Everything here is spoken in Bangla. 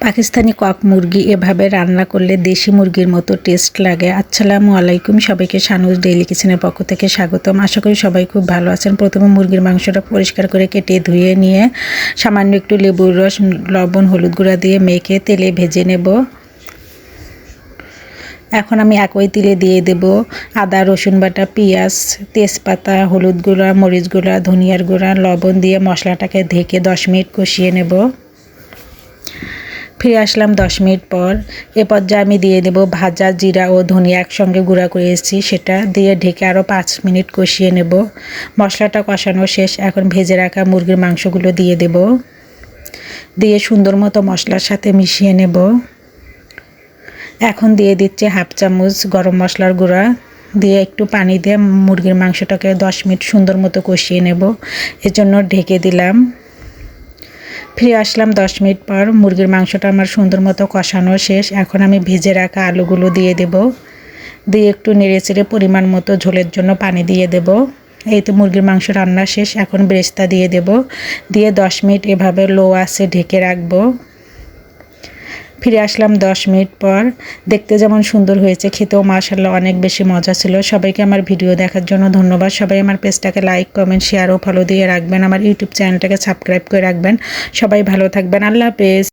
পাকিস্তানি কক মুরগি এভাবে রান্না করলে দেশি মুরগির মতো টেস্ট লাগে। আসসালামু আলাইকুম, সবাইকে শানুজ ডেইলি কিচেনের পক্ষ থেকে স্বাগতম। আশা করি সবাই খুব ভালো আছেন। প্রথমে মুরগির মাংসটা পরিষ্কার করে কেটে ধুয়ে নিয়ে সামান্য একটু লেবুর রস, লবণ, হলুদ গুঁড়া দিয়ে মেখে তেলে ভেজে নেব। এখন আমি একই তেলে দিয়ে দেব আদা, রসুন বাটা, পেঁয়াজ, তেজপাতা, হলুদ গুঁড়া, মরিচ গুঁড়া, ধনিয়ার গুঁড়া, লবণ দিয়ে মশলাটাকে ঢেকে 10 মিনিট কষিয়ে নেব। ফিরে আসলাম 10 মিনিট পর। এ পর্যায়ে আমি দিয়ে দেব ভাজা জিরা ও ধনিয়া একসঙ্গে গুঁড়া করে এসেছি, সেটা দিয়ে ঢেকে আরও 5 মিনিট কষিয়ে নেব। মশলাটা কষানো শেষ। এখন ভেজে রাখা মুরগির মাংসগুলো দিয়ে দেব, দিয়ে সুন্দর মতো মশলার সাথে মিশিয়ে নেব। এখন দিয়ে দিচ্ছি হাফ চামচ গরম মশলার গুঁড়া, দিয়ে একটু পানি দিয়ে মুরগির মাংসটাকে 10 মিনিট সুন্দর মতো কষিয়ে নেব। এর জন্য ঢেকে দিলাম। ফিরে আসলাম 10 মিনিট পর। মুরগির মাংসটা আমার সুন্দর মতো কষানো শেষ। এখন আমি ভেজে রাখা আলুগুলো দিয়ে দেব, দিয়ে একটু নেড়েচেড়ে পরিমাণ মতো ঝোলের জন্য পানি দিয়ে দেব। এই তো মুরগির মাংস রান্না শেষ। এখন বেরেস্তা দিয়ে দেব, দিয়ে 10 মিনিট এভাবে লো আঁচে ঢেকে রাখবো। ফিরে আসলাম 10 মিনিট পর। দেখতে যেমন সুন্দর হয়েছে, খেতেও মাশাআল্লাহ অনেক বেশি মজা ছিল। সবাইকে আমার ভিডিও দেখার জন্য ধন্যবাদ। সবাই আমার পেজটাকে লাইক, কমেন্ট, শেয়ার ও ফলো দিয়ে রাখবেন। আমার ইউটিউব চ্যানেলটাকে সাবস্ক্রাইব করে রাখবেন। সবাই ভালো থাকবেন। আল্লাহ হাফেজ।